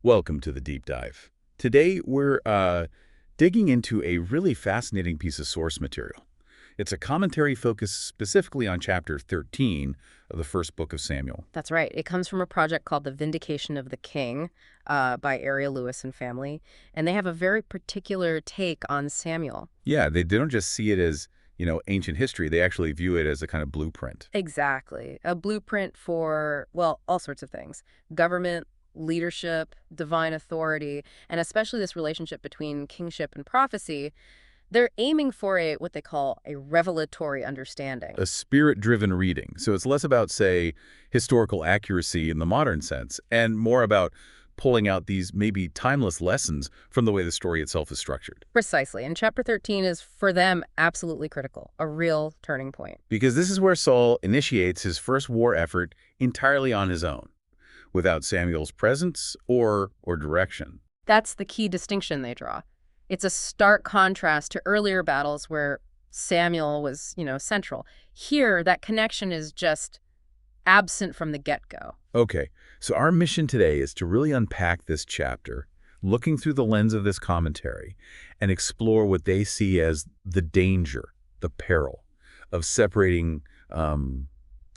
Welcome to the deep dive. Today we're digging into a really fascinating piece of source material. It's a commentary focused specifically on chapter 13 of the first book of Samuel. That's right. It comes from a project called The Vindication of the King by Ariel Louis and family, and they have a very particular take on Samuel. Yeah, they don't just see it as, ancient history. They actually view it as a kind of blueprint. Exactly. A blueprint for, well, all sorts of things. Government, leadership, divine authority, and especially this relationship between kingship and prophecy. They're aiming for what they call a revelatory understanding. A spirit-driven reading. So it's less about, say, historical accuracy in the modern sense, and more about pulling out these maybe timeless lessons from the way the story itself is structured. Precisely. And chapter 13 is, for them, absolutely critical, a real turning point. Because this is where Saul initiates his first war effort entirely on his own, without Samuel's presence or direction. That's the key distinction they draw. It's a stark contrast to earlier battles where Samuel was, central. Here, that connection is just absent from the get-go. Okay, so our mission today is to really unpack this chapter, looking through the lens of this commentary, and explore what they see as the danger, the peril of separating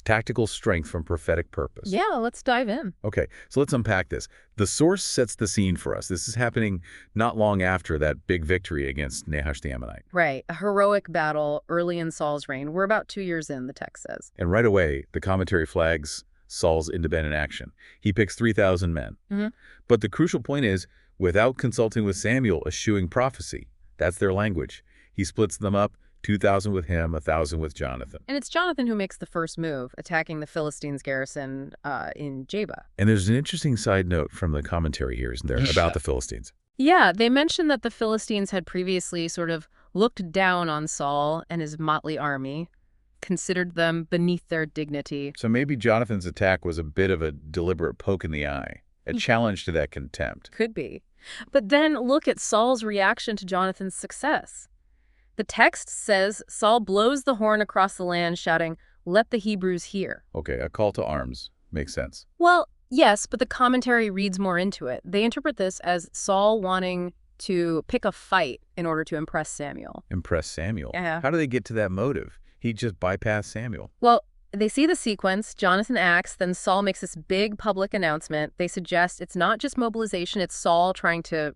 tactical strength from prophetic purpose. Yeah, let's dive in. Okay, so let's unpack this. The source sets the scene for us. This is happening not long after that big victory against Nahash the Ammonite. Right, a heroic battle early in Saul's reign. We're about 2 years in, the text says. And right away, the commentary flags Saul's independent action. He picks 3,000 men. But the crucial point is, without consulting with Samuel eschewing prophecy, that's their language. He splits them up, 2,000 with him, 1,000 with Jonathan. And it's Jonathan who makes the first move, attacking the Philistines' garrison in Jeba. And there's an interesting side note from the commentary here, isn't there, about the Philistines? Yeah, they mentioned that the Philistines had previously sort of looked down on Saul and his motley army, considered them beneath their dignity. So maybe Jonathan's attack was a bit of a deliberate poke in the eye, a challenge to that contempt. Could be. But then look at Saul's reaction to Jonathan's success. The text says Saul blows the horn across the land, shouting, "Let the Hebrews hear." Okay, a call to arms. Makes sense. Well, yes, but the commentary reads more into it. They interpret this as Saul wanting to pick a fight in order to impress Samuel. Impress Samuel? Yeah. How do they get to that motive? He just bypassed Samuel. Well, they see the sequence. Jonathan acts, then Saul makes this big public announcement. They suggest it's not just mobilization, it's Saul trying to,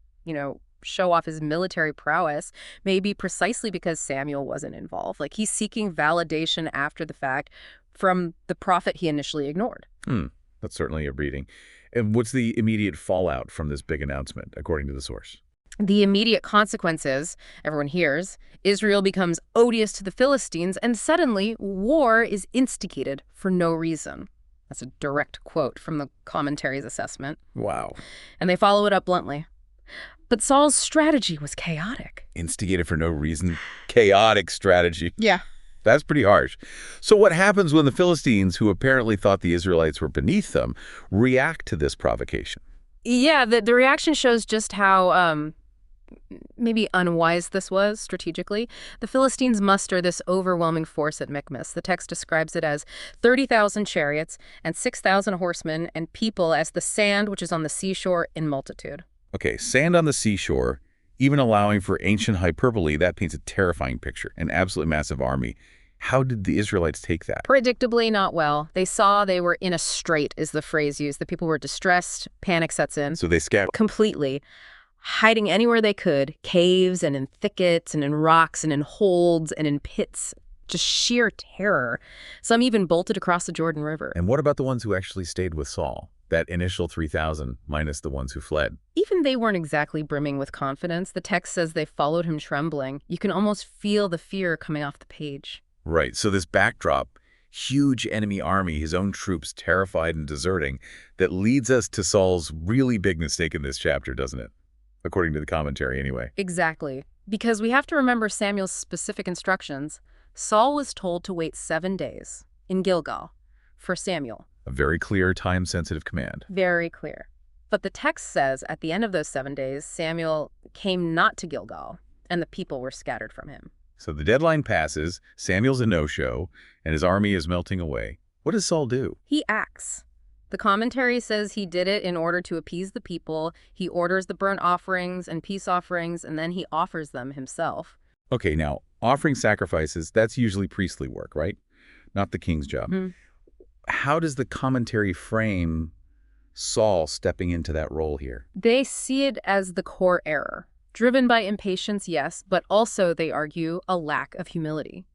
show off his military prowess, maybe precisely because Samuel wasn't involved. Like, he's seeking validation after the fact from the prophet he initially ignored. That's certainly a reading. And what's the immediate fallout from this big announcement, according to the source? The immediate consequences, everyone hears, Israel becomes odious to the Philistines, and suddenly war is instigated for no reason. That's a direct quote from the commentary's assessment. Wow. And they follow it up bluntly. But Saul's strategy was chaotic. Instigated for no reason. Chaotic strategy. Yeah. That's pretty harsh. So what happens when the Philistines, who apparently thought the Israelites were beneath them, react to this provocation? Yeah, the reaction shows just how maybe unwise this was strategically. The Philistines muster this overwhelming force at Michmas. The text describes it as 30,000 chariots and 6,000 horsemen and people as the sand which is on the seashore in multitude. Okay, sand on the seashore, even allowing for ancient hyperbole, that paints a terrifying picture, an absolutely massive army. How did the Israelites take that? Predictably not well. They saw they were in a strait, is the phrase used. The people were distressed, panic sets in. So they scatter. Completely. Hiding anywhere they could, caves and in thickets and in rocks and in holds and in pits. Just sheer terror. Some even bolted across the Jordan River. And what about the ones who actually stayed with Saul? That initial 3,000 minus the ones who fled. Even they weren't exactly brimming with confidence. The text says they followed him trembling. You can almost feel the fear coming off the page. Right, so this backdrop, huge enemy army, his own troops terrified and deserting, that leads us to Saul's really big mistake in this chapter, doesn't it? According to the commentary, anyway. Exactly. Because we have to remember Samuel's specific instructions. Saul was told to wait 7 days in Gilgal for Samuel. A very clear, time-sensitive command. Very clear. But the text says at the end of those 7 days, Samuel came not to Gilgal, and the people were scattered from him. So the deadline passes, Samuel's a no-show, and his army is melting away. What does Saul do? He acts. The commentary says he did it in order to appease the people. He orders the burnt offerings and peace offerings, and then he offers them himself. Okay, now, offering sacrifices, that's usually priestly work, right? Not the king's job. Mhm. How does the commentary frame Saul stepping into that role here? They see it as the core error. Driven by impatience, yes, but also, they argue, a lack of humility.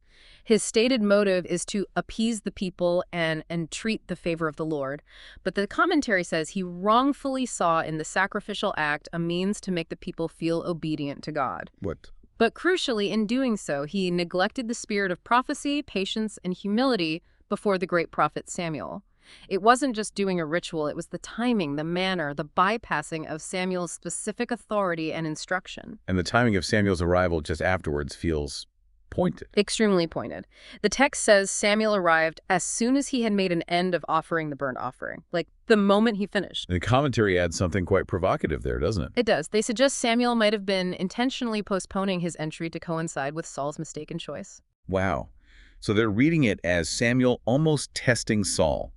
His stated motive is to appease the people and entreat the favor of the Lord. But the commentary says he wrongfully saw in the sacrificial act a means to make the people feel obedient to God. What? But crucially, in doing so, he neglected the spirit of prophecy, patience, and humility before the great prophet Samuel. It wasn't just doing a ritual, it was the timing, the manner, the bypassing of Samuel's specific authority and instruction. And the timing of Samuel's arrival just afterwards feels pointed. Extremely pointed. The text says Samuel arrived as soon as he had made an end of offering the burnt offering, like the moment he finished. The commentary adds something quite provocative there, doesn't it? It does. They suggest Samuel might have been intentionally postponing his entry to coincide with Saul's mistaken choice. Wow. So they're reading it as Samuel almost testing Saul,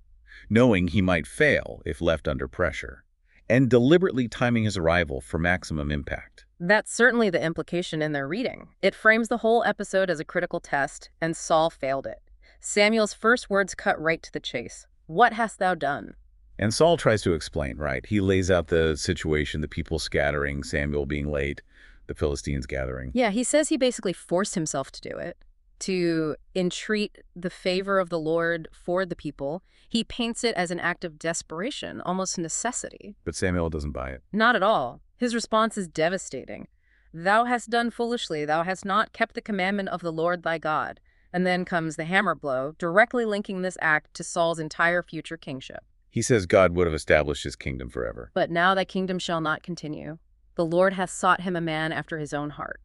knowing he might fail if left under pressure, and deliberately timing his arrival for maximum impact. That's certainly the implication in their reading. It frames the whole episode as a critical test, and Saul failed it. Samuel's first words cut right to the chase. "What hast thou done?" And Saul tries to explain, right? He lays out the situation, the people scattering, Samuel being late, the Philistines gathering. Yeah, he says he basically forced himself to do it, to entreat the favor of the Lord for the people. He paints it as an act of desperation, almost necessity. But Samuel doesn't buy it. Not at all. His response is devastating. "Thou hast done foolishly. Thou hast not kept the commandment of the Lord thy God." And then comes the hammer blow, directly linking this act to Saul's entire future kingship. He says God would have established his kingdom forever. "But now thy kingdom shall not continue. The Lord hath sought him a man after his own heart."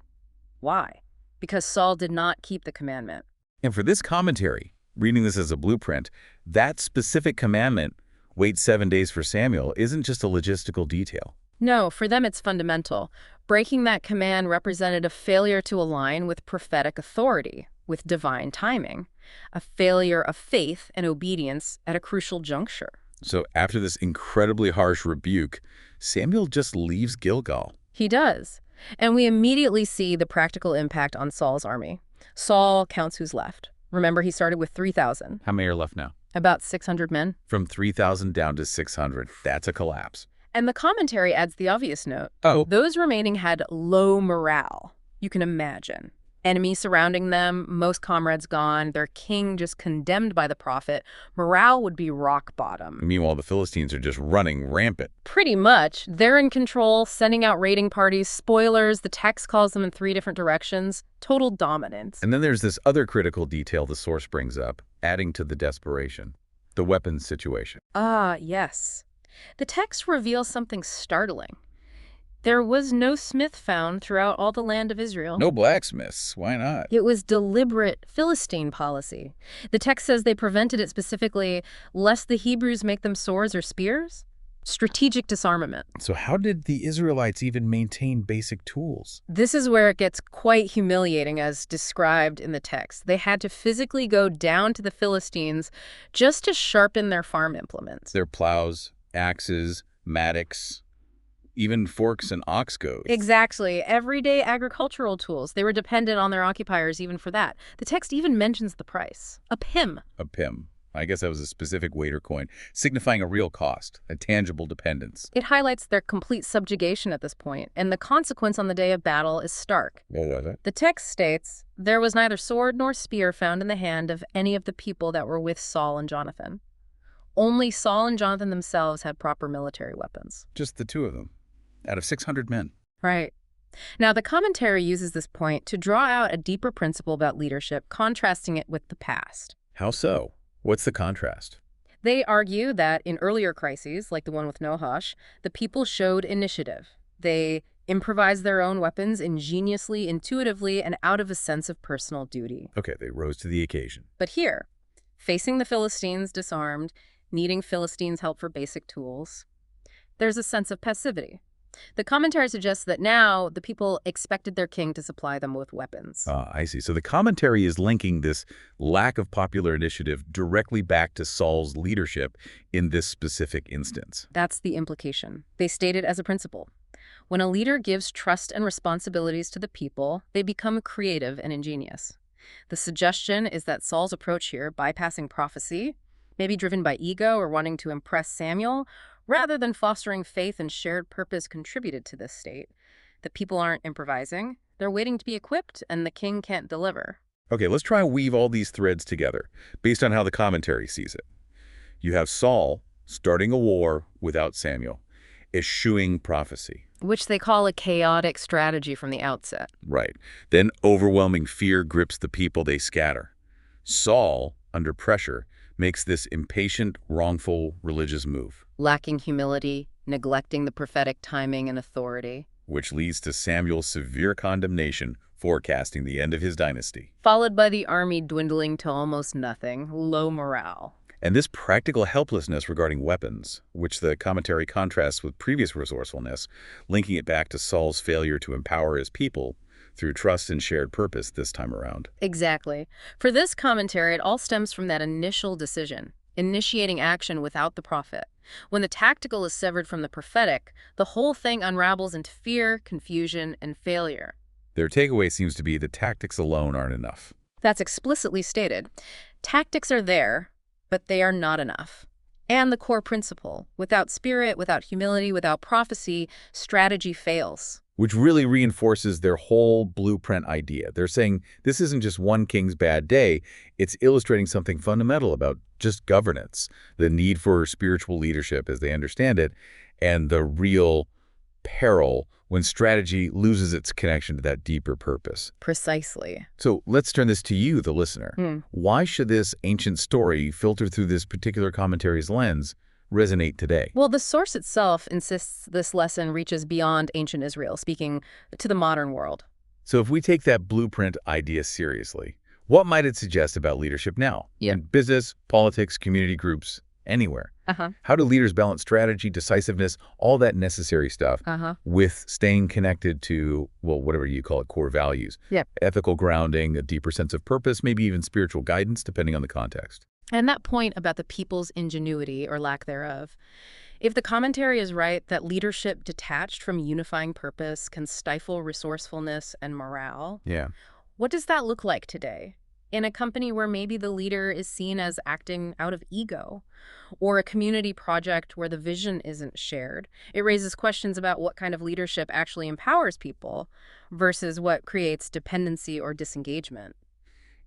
Why? Because Saul did not keep the commandment. And for this commentary, reading this as a blueprint, that specific commandment, wait 7 days for Samuel, isn't just a logistical detail. No, for them it's fundamental. Breaking that command represented a failure to align with prophetic authority, with divine timing, a failure of faith and obedience at a crucial juncture. So after this incredibly harsh rebuke, Samuel just leaves Gilgal. He does. And we immediately see the practical impact on Saul's army. Saul counts who's left. Remember, he started with 3,000. How many are left now? About 600 men. From 3,000 down to 600. That's a collapse. And the commentary adds the obvious note. Oh. Those remaining had low morale. You can imagine. Enemies surrounding them, most comrades gone, their king just condemned by the prophet. Morale would be rock bottom. Meanwhile, the Philistines are just running rampant. Pretty much. They're in control, sending out raiding parties, spoilers. The text calls them in 3 different directions. Total dominance. And then there's this other critical detail the source brings up, adding to the desperation. The weapons situation. Ah, yes. The text reveals something startling. There was no smith found throughout all the land of Israel. No blacksmiths. Why not? It was deliberate Philistine policy. The text says they prevented it specifically lest the Hebrews make them swords or spears. Strategic disarmament. So how did the Israelites even maintain basic tools? This is where it gets quite humiliating as described in the text. They had to physically go down to the Philistines just to sharpen their farm implements. Their plows, axes, mattocks, even forks and ox goads. Exactly. Everyday agricultural tools. They were dependent on their occupiers even for that. The text even mentions the price. A pim. A pim. I guess that was a specific weight or coin, signifying a real cost, a tangible dependence. It highlights their complete subjugation at this point, and the consequence on the day of battle is stark. What was it? The text states, "There was neither sword nor spear found in the hand of any of the people that were with Saul and Jonathan." Only Saul and Jonathan themselves had proper military weapons. Just the 2 of them, out of 600 men. Right. Now, the commentary uses this point to draw out a deeper principle about leadership, contrasting it with the past. How so? What's the contrast? They argue that in earlier crises, like the one with Nahash, the people showed initiative. They improvised their own weapons ingeniously, intuitively, and out of a sense of personal duty. Okay, they rose to the occasion. But here, facing the Philistines disarmed, needing Philistines' help for basic tools, there's a sense of passivity. The commentary suggests that now the people expected their king to supply them with weapons. I see. So the commentary is linking this lack of popular initiative directly back to Saul's leadership in this specific instance. That's the implication. They state it as a principle. When a leader gives trust and responsibilities to the people, they become creative and ingenious. The suggestion is that Saul's approach here, bypassing prophecy, maybe driven by ego or wanting to impress Samuel, rather than fostering faith and shared purpose, contributed to this state. The people aren't improvising. They're waiting to be equipped, and the king can't deliver. Okay, let's try and weave all these threads together based on how the commentary sees it. You have Saul starting a war without Samuel, eschewing prophecy. Which they call a chaotic strategy from the outset. Right. Then overwhelming fear grips the people, they scatter. Saul, under pressure, makes this impatient, wrongful religious move, Lacking humility, neglecting the prophetic timing and authority. which leads to Samuel's severe condemnation, forecasting the end of his dynasty. Followed by the army dwindling to almost nothing, low morale. And this practical helplessness regarding weapons, which the commentary contrasts with previous resourcefulness, linking it back to Saul's failure to empower his people through trust and shared purpose this time around. Exactly. For this commentary, it all stems from that initial decision, initiating action without the prophet. When the tactical is severed from the prophetic, the whole thing unravels into fear, confusion, and failure. Their takeaway seems to be that tactics alone aren't enough. That's explicitly stated. Tactics are there, but they are not enough. And the core principle, without spirit, without humility, without prophecy, strategy fails. Which really reinforces their whole blueprint idea. They're saying this isn't just one king's bad day, it's illustrating something fundamental about just governance, the need for spiritual leadership as they understand it, and the real peril when strategy loses its connection to that deeper purpose. Precisely. So let's turn this to you, the listener. Why should this ancient story, filtered through this particular commentary's lens, resonate today? Well, the source itself insists this lesson reaches beyond ancient Israel, speaking to the modern world. So if we take that blueprint idea seriously, what might it suggest about leadership now? Yeah. In business, politics, community groups, anywhere. How do leaders balance strategy, decisiveness, all that necessary stuff with staying connected to, well, whatever you call it, core values? Yeah. Ethical grounding, a deeper sense of purpose, maybe even spiritual guidance, depending on the context. And that point about the people's ingenuity or lack thereof. If the commentary is right that leadership detached from unifying purpose can stifle resourcefulness and morale, Yeah. what does that look like today? In a company where maybe the leader is seen as acting out of ego, or a community project where the vision isn't shared, it raises questions about what kind of leadership actually empowers people versus what creates dependency or disengagement.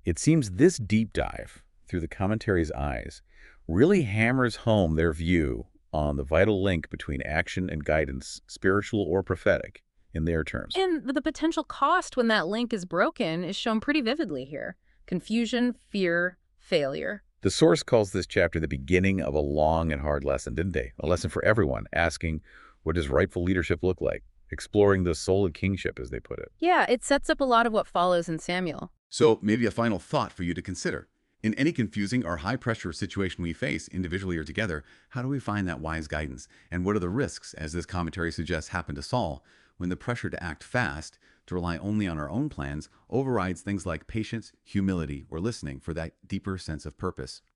It seems this deep dive, through the commentary's eyes, really hammers home their view on the vital link between action and guidance, spiritual or prophetic, in their terms. And the potential cost when that link is broken is shown pretty vividly here. Confusion, fear, failure. The source calls this chapter the beginning of a long and hard lesson, didn't they? A lesson for everyone, asking, what does rightful leadership look like? Exploring the soul of kingship, as they put it. Yeah, it sets up a lot of what follows in Samuel. So maybe a final thought for you to consider. In any confusing or high-pressure situation we face, individually or together, how do we find that wise guidance? And what are the risks, as this commentary suggests happened to Saul, when the pressure to act fast, to rely only on our own plans, overrides things like patience, humility, or listening for that deeper sense of purpose?